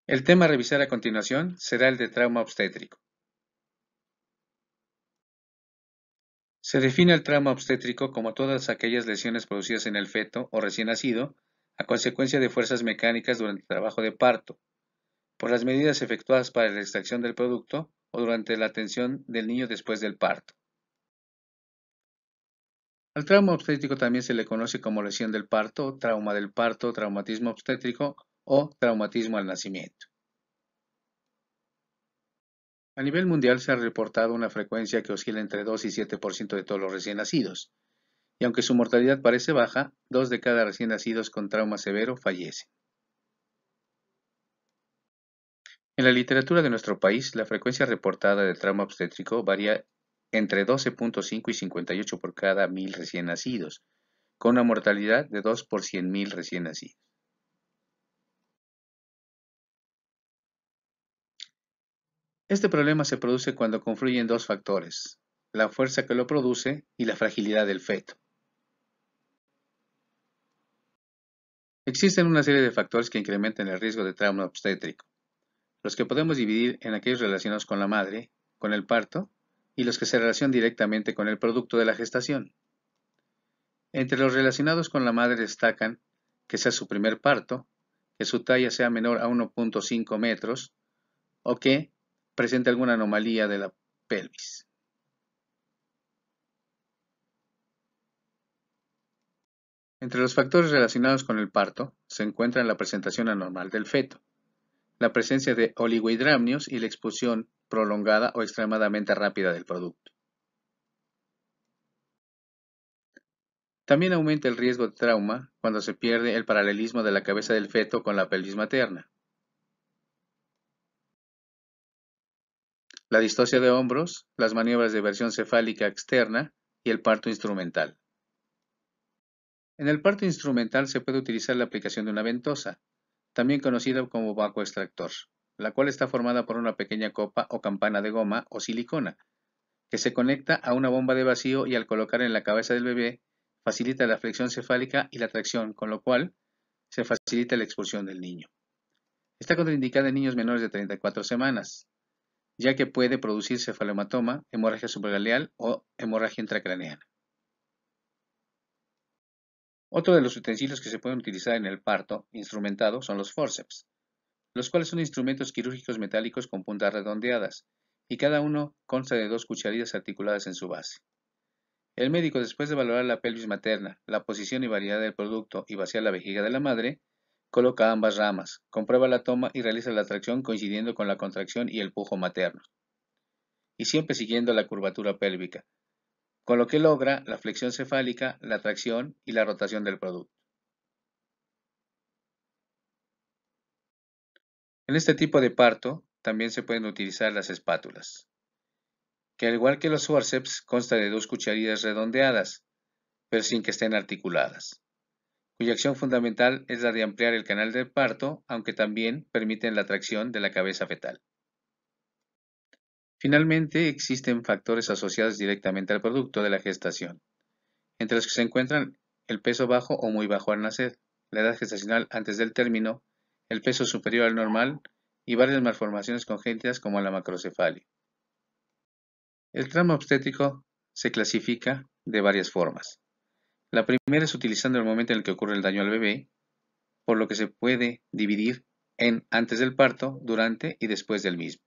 El tema a revisar a continuación será el de trauma obstétrico. Se define el trauma obstétrico como todas aquellas lesiones producidas en el feto o recién nacido a consecuencia de fuerzas mecánicas durante el trabajo de parto, por las medidas efectuadas para la extracción del producto o durante la atención del niño después del parto. Al trauma obstétrico también se le conoce como lesión del parto, trauma del parto, traumatismo obstétrico o traumatismo al nacimiento. A nivel mundial se ha reportado una frecuencia que oscila entre 2 y 7% de todos los recién nacidos, y aunque su mortalidad parece baja, 2 de cada recién nacidos con trauma severo fallecen. En la literatura de nuestro país, la frecuencia reportada de trauma obstétrico varía entre 12.5 y 58 por cada 1000 recién nacidos, con una mortalidad de 2 por 100.000 recién nacidos. Este problema se produce cuando confluyen dos factores, la fuerza que lo produce y la fragilidad del feto. Existen una serie de factores que incrementan el riesgo de trauma obstétrico, los que podemos dividir en aquellos relacionados con la madre, con el parto, y los que se relacionan directamente con el producto de la gestación. Entre los relacionados con la madre destacan que sea su primer parto, que su talla sea menor a 1.5 metros o que presente alguna anomalía de la pelvis. Entre los factores relacionados con el parto se encuentran la presentación anormal del feto, la presencia de oligohidramnios y la expulsión prolongada o extremadamente rápida del producto. También aumenta el riesgo de trauma cuando se pierde el paralelismo de la cabeza del feto con la pelvis materna. La distosia de hombros, las maniobras de versión cefálica externa y el parto instrumental. En el parto instrumental se puede utilizar la aplicación de una ventosa, también conocida como vacuoextractor, la cual está formada por una pequeña copa o campana de goma o silicona, que se conecta a una bomba de vacío y al colocar en la cabeza del bebé facilita la flexión cefálica y la tracción, con lo cual se facilita la expulsión del niño. Está contraindicada en niños menores de 34 semanas, ya que puede producir cefalohematoma, hemorragia suprarrenal o hemorragia intracraneana. Otro de los utensilios que se pueden utilizar en el parto instrumentado son los forceps, los cuales son instrumentos quirúrgicos metálicos con puntas redondeadas, y cada uno consta de 2 cucharillas articuladas en su base. El médico, después de valorar la pelvis materna, la posición y variedad del producto y vaciar la vejiga de la madre, coloca ambas ramas, comprueba la toma y realiza la tracción coincidiendo con la contracción y el pujo materno, y siempre siguiendo la curvatura pélvica, con lo que logra la flexión cefálica, la tracción y la rotación del producto. En este tipo de parto también se pueden utilizar las espátulas, que al igual que los forceps consta de 2 cucharillas redondeadas, pero sin que estén articuladas, cuya acción fundamental es la de ampliar el canal del parto, aunque también permiten la tracción de la cabeza fetal. Finalmente, existen factores asociados directamente al producto de la gestación, entre los que se encuentran el peso bajo o muy bajo al nacer, la edad gestacional antes del término, el peso superior al normal y varias malformaciones congénitas como la macrocefalia. El trauma obstétrico se clasifica de varias formas. La primera es utilizando el momento en el que ocurre el daño al bebé, por lo que se puede dividir en antes del parto, durante y después del mismo.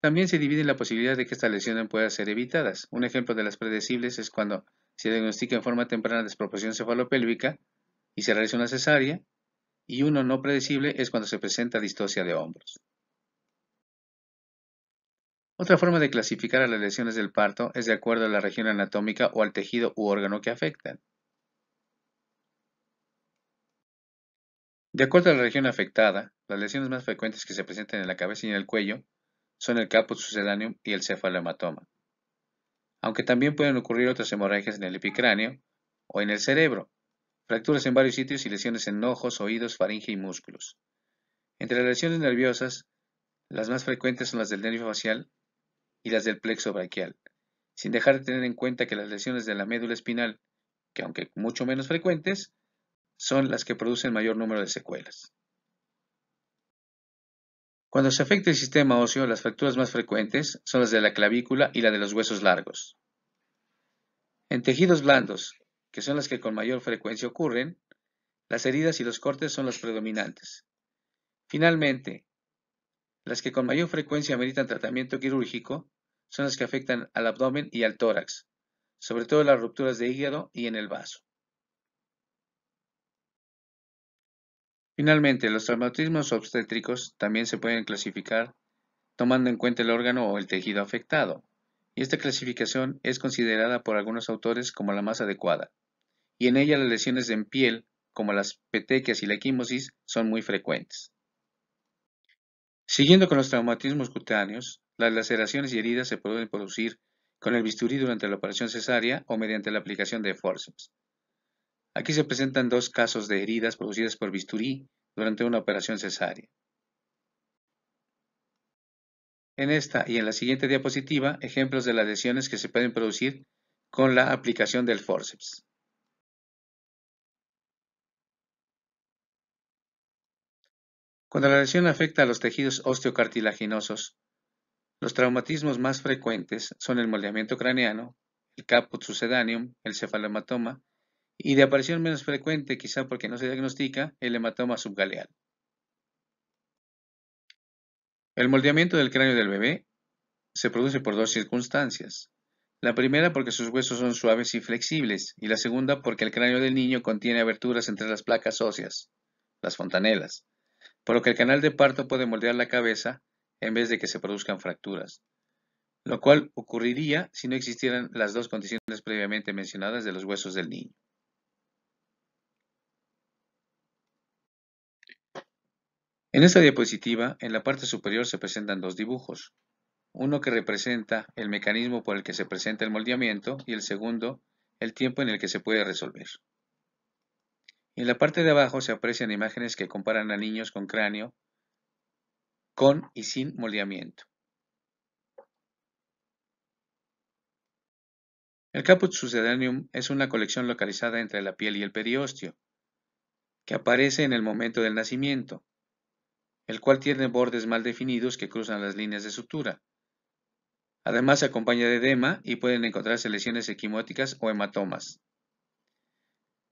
También se divide en la posibilidad de que estas lesiones puedan ser evitadas. Un ejemplo de las predecibles es cuando se diagnostica en forma temprana desproporción cefalopélvica y se realiza una cesárea, y uno no predecible es cuando se presenta distosia de hombros. Otra forma de clasificar a las lesiones del parto es de acuerdo a la región anatómica o al tejido u órgano que afectan. De acuerdo a la región afectada, las lesiones más frecuentes que se presentan en la cabeza y en el cuello son el caput succedaneum y el cefalohematoma, aunque también pueden ocurrir otras hemorragias en el epicráneo o en el cerebro, fracturas en varios sitios y lesiones en ojos, oídos, faringe y músculos. Entre las lesiones nerviosas, las más frecuentes son las del nervio facial y las del plexo braquial, sin dejar de tener en cuenta que las lesiones de la médula espinal, que aunque mucho menos frecuentes, son las que producen mayor número de secuelas. Cuando se afecta el sistema óseo, las fracturas más frecuentes son las de la clavícula y la de los huesos largos. En tejidos blandos, que son las que con mayor frecuencia ocurren, las heridas y los cortes son los predominantes. Finalmente, las que con mayor frecuencia ameritan tratamiento quirúrgico son las que afectan al abdomen y al tórax, sobre todo las rupturas de hígado y en el vaso. Finalmente, los traumatismos obstétricos también se pueden clasificar tomando en cuenta el órgano o el tejido afectado, y esta clasificación es considerada por algunos autores como la más adecuada, y en ella las lesiones en piel, como las petequias y la equimosis, son muy frecuentes. Siguiendo con los traumatismos cutáneos, las laceraciones y heridas se pueden producir con el bisturí durante la operación cesárea o mediante la aplicación de forceps. Aquí se presentan dos casos de heridas producidas por bisturí durante una operación cesárea. En esta y en la siguiente diapositiva, ejemplos de las lesiones que se pueden producir con la aplicación del forceps. Cuando la lesión afecta a los tejidos osteocartilaginosos, los traumatismos más frecuentes son el moldeamiento craneano, el caput succedaneum, el cefalohematoma y de aparición menos frecuente, quizá porque no se diagnostica, el hematoma subgaleal. El moldeamiento del cráneo del bebé se produce por dos circunstancias. La primera porque sus huesos son suaves y flexibles, y la segunda porque el cráneo del niño contiene aberturas entre las placas óseas, las fontanelas, por lo que el canal de parto puede moldear la cabeza en vez de que se produzcan fracturas, lo cual ocurriría si no existieran las dos condiciones previamente mencionadas de los huesos del niño. En esta diapositiva, en la parte superior se presentan dos dibujos, uno que representa el mecanismo por el que se presenta el moldeamiento y el segundo, el tiempo en el que se puede resolver. En la parte de abajo se aprecian imágenes que comparan a niños con cráneo con y sin moldeamiento. El caput succedaneum es una colección localizada entre la piel y el periósteo, que aparece en el momento del nacimiento, el cual tiene bordes mal definidos que cruzan las líneas de sutura. Además se acompaña de edema y pueden encontrarse lesiones equimóticas o hematomas.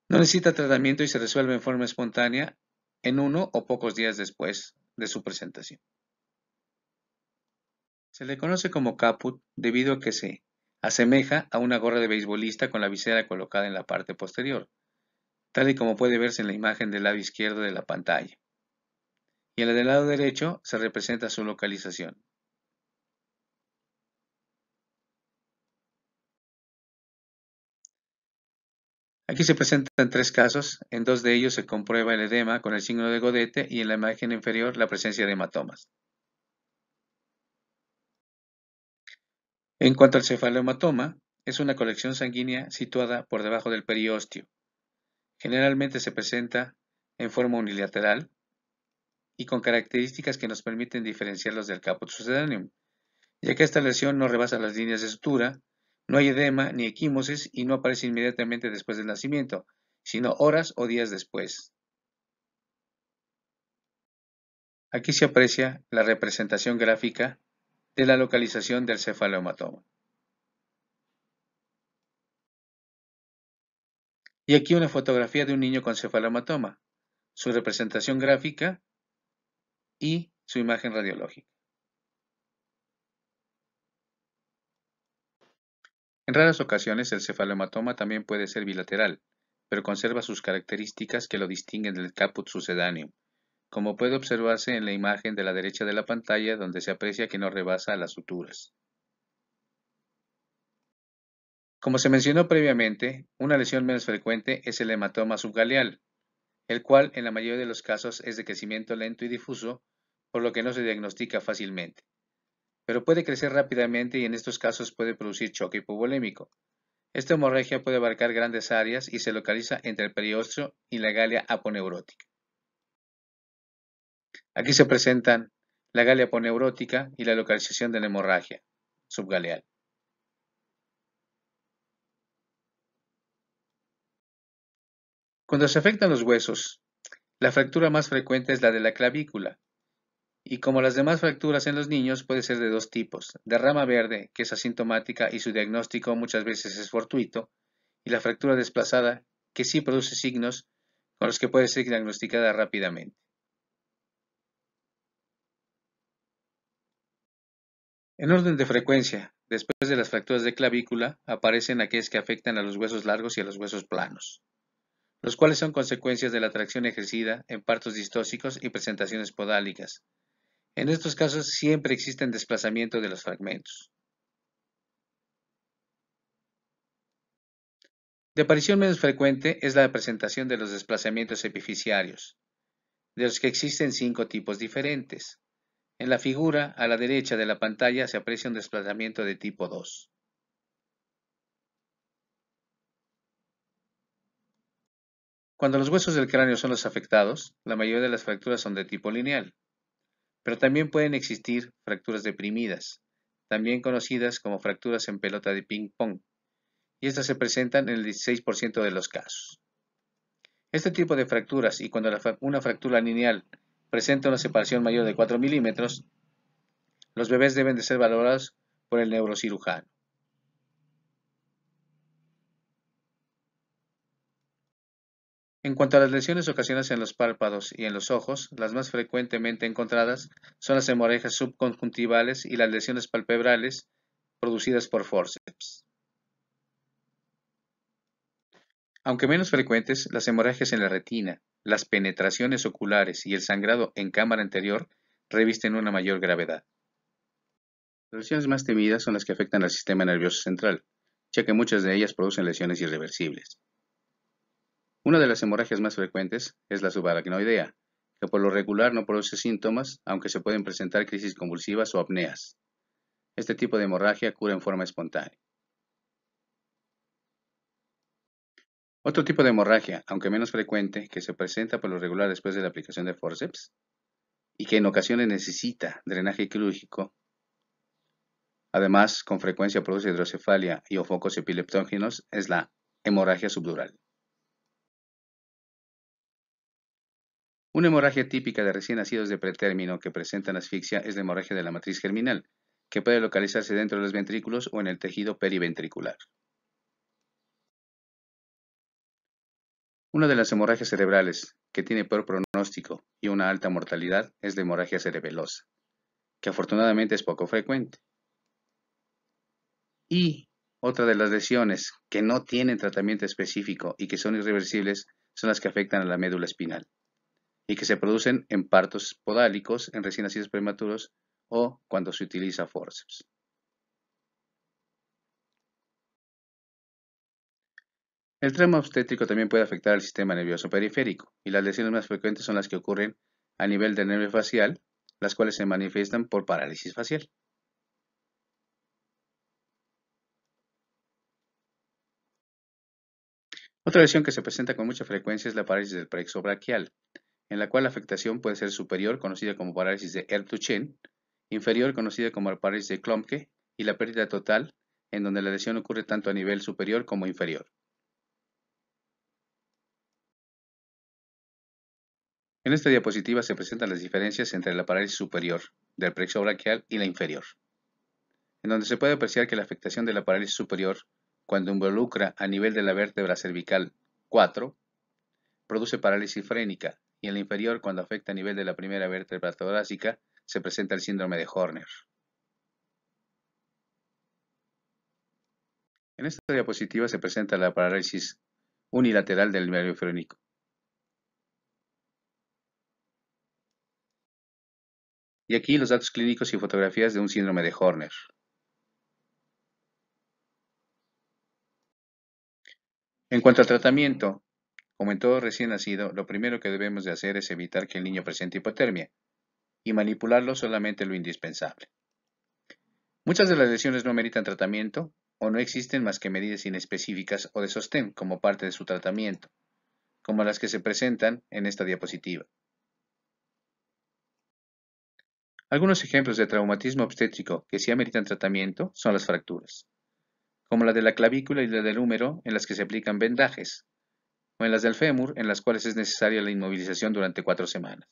No necesita tratamiento y se resuelve en forma espontánea en uno o pocos días después de su presentación. Se le conoce como caput debido a que se asemeja a una gorra de beisbolista con la visera colocada en la parte posterior, tal y como puede verse en la imagen del lado izquierdo de la pantalla. Y en la del lado derecho se representa su localización. Aquí se presentan tres casos, en dos de ellos se comprueba el edema con el signo de Godete y en la imagen inferior la presencia de hematomas. En cuanto al cefalohematoma, es una colección sanguínea situada por debajo del periósteo. Generalmente se presenta en forma unilateral y con características que nos permiten diferenciarlos del caput succedaneum, ya que esta lesión no rebasa las líneas de sutura, no hay edema ni equimosis y no aparece inmediatamente después del nacimiento, sino horas o días después. Aquí se aprecia la representación gráfica de la localización del cefalohematoma. Y aquí una fotografía de un niño con cefalohematoma, su representación gráfica y su imagen radiológica. En raras ocasiones el cefalohematoma también puede ser bilateral, pero conserva sus características que lo distinguen del caput succedaneum, como puede observarse en la imagen de la derecha de la pantalla donde se aprecia que no rebasa las suturas. Como se mencionó previamente, una lesión menos frecuente es el hematoma subgaleal, el cual en la mayoría de los casos es de crecimiento lento y difuso, por lo que no se diagnostica fácilmente. Pero puede crecer rápidamente y en estos casos puede producir choque hipovolémico. Esta hemorragia puede abarcar grandes áreas y se localiza entre el periósteo y la galia aponeurótica. Aquí se presentan la galia aponeurótica y la localización de la hemorragia subgaleal. Cuando se afectan los huesos, la fractura más frecuente es la de la clavícula, Y como las demás fracturas en los niños, puede ser de dos tipos: de rama verde, que es asintomática y su diagnóstico muchas veces es fortuito, y la fractura desplazada, que sí produce signos con los que puede ser diagnosticada rápidamente. En orden de frecuencia, después de las fracturas de clavícula, aparecen aquellas que afectan a los huesos largos y a los huesos planos, los cuales son consecuencias de la tracción ejercida en partos distóxicos y presentaciones podálicas. En estos casos siempre existen desplazamiento de los fragmentos. De aparición menos frecuente es la presentación de los desplazamientos epifisiarios, de los que existen 5 tipos diferentes. En la figura a la derecha de la pantalla se aprecia un desplazamiento de tipo 2. Cuando los huesos del cráneo son los afectados, la mayoría de las fracturas son de tipo lineal, pero también pueden existir fracturas deprimidas, también conocidas como fracturas en pelota de ping-pong, y estas se presentan en el 16% de los casos. Este tipo de fracturas, y cuando una fractura lineal presenta una separación mayor de 4 milímetros, los bebés deben de ser valorados por el neurocirujano. En cuanto a las lesiones ocasionadas en los párpados y en los ojos, las más frecuentemente encontradas son las hemorragias subconjuntivales y las lesiones palpebrales producidas por forceps. Aunque menos frecuentes, las hemorragias en la retina, las penetraciones oculares y el sangrado en cámara anterior revisten una mayor gravedad. Las lesiones más temidas son las que afectan al sistema nervioso central, ya que muchas de ellas producen lesiones irreversibles. Una de las hemorragias más frecuentes es la subaracnoidea, que por lo regular no produce síntomas, aunque se pueden presentar crisis convulsivas o apneas. Este tipo de hemorragia cura en forma espontánea. Otro tipo de hemorragia, aunque menos frecuente, que se presenta por lo regular después de la aplicación de forceps y que en ocasiones necesita drenaje quirúrgico, además con frecuencia produce hidrocefalia y o focos epileptógenos, es la hemorragia subdural. Una hemorragia típica de recién nacidos de pretérmino que presentan asfixia es la hemorragia de la matriz germinal, que puede localizarse dentro de los ventrículos o en el tejido periventricular. Una de las hemorragias cerebrales que tiene peor pronóstico y una alta mortalidad es la hemorragia cerebelosa, que afortunadamente es poco frecuente. Y otra de las lesiones que no tienen tratamiento específico y que son irreversibles son las que afectan a la médula espinal y que se producen en partos podálicos, en recién nacidos prematuros o cuando se utiliza forceps. El trauma obstétrico también puede afectar al sistema nervioso periférico, y las lesiones más frecuentes son las que ocurren a nivel del nervio facial, las cuales se manifiestan por parálisis facial. Otra lesión que se presenta con mucha frecuencia es la parálisis del plexo braquial, en la cual la afectación puede ser superior, conocida como parálisis de Ehlers-Danlos, inferior, conocida como parálisis de Klopke, y la pérdida total, en donde la lesión ocurre tanto a nivel superior como inferior. En esta diapositiva se presentan las diferencias entre la parálisis superior del plexo braquial y la inferior, en donde se puede apreciar que la afectación de la parálisis superior, cuando involucra a nivel de la vértebra cervical 4, produce parálisis frénica, y en la inferior, cuando afecta a nivel de la primera vértebra torácica, se presenta el síndrome de Horner. En esta diapositiva se presenta la parálisis unilateral del nervio frénico. Y aquí los datos clínicos y fotografías de un síndrome de Horner. En cuanto al tratamiento, como en todo recién nacido, lo primero que debemos de hacer es evitar que el niño presente hipotermia y manipularlo solamente lo indispensable. Muchas de las lesiones no meritan tratamiento o no existen más que medidas inespecíficas o de sostén como parte de su tratamiento, como las que se presentan en esta diapositiva. Algunos ejemplos de traumatismo obstétrico que sí ameritan tratamiento son las fracturas, como la de la clavícula y la del húmero, en las que se aplican vendajes, o en las del fémur, en las cuales es necesaria la inmovilización durante 4 semanas.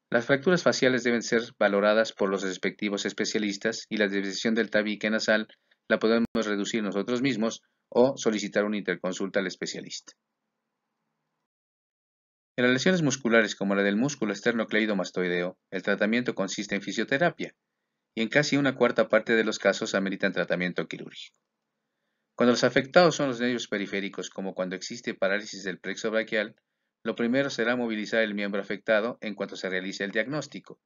Las fracturas faciales deben ser valoradas por los respectivos especialistas y la desviación del tabique nasal la podemos reducir nosotros mismos o solicitar una interconsulta al especialista. En las lesiones musculares como la del músculo esternocleidomastoideo, el tratamiento consiste en fisioterapia y en casi una cuarta parte de los casos ameritan tratamiento quirúrgico. Cuando los afectados son los nervios periféricos, como cuando existe parálisis del plexo braquial, lo primero será movilizar el miembro afectado en cuanto se realice el diagnóstico.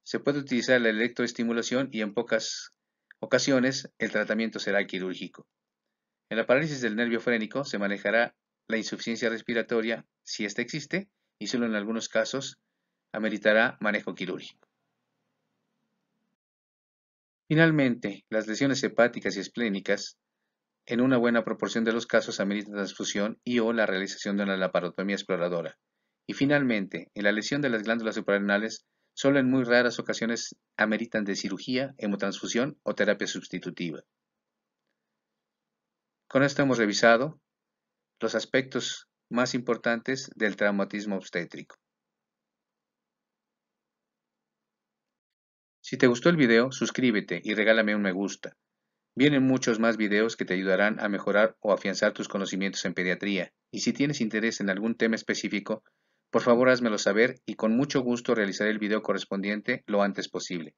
Se puede utilizar la electroestimulación y en pocas ocasiones el tratamiento será quirúrgico. En la parálisis del nervio frénico se manejará la insuficiencia respiratoria si ésta existe y solo en algunos casos ameritará manejo quirúrgico. Finalmente, las lesiones hepáticas y esplénicas en una buena proporción de los casos ameritan transfusión y o la realización de una laparotomía exploradora. Y finalmente, en la lesión de las glándulas suprarrenales, solo en muy raras ocasiones ameritan de cirugía, hemotransfusión o terapia sustitutiva. Con esto hemos revisado los aspectos más importantes del traumatismo obstétrico. Si te gustó el video, suscríbete y regálame un me gusta. Vienen muchos más videos que te ayudarán a mejorar o afianzar tus conocimientos en pediatría. Y si tienes interés en algún tema específico, por favor házmelo saber y con mucho gusto realizaré el video correspondiente lo antes posible.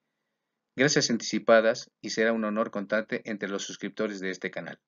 Gracias anticipadas y será un honor contarte entre los suscriptores de este canal.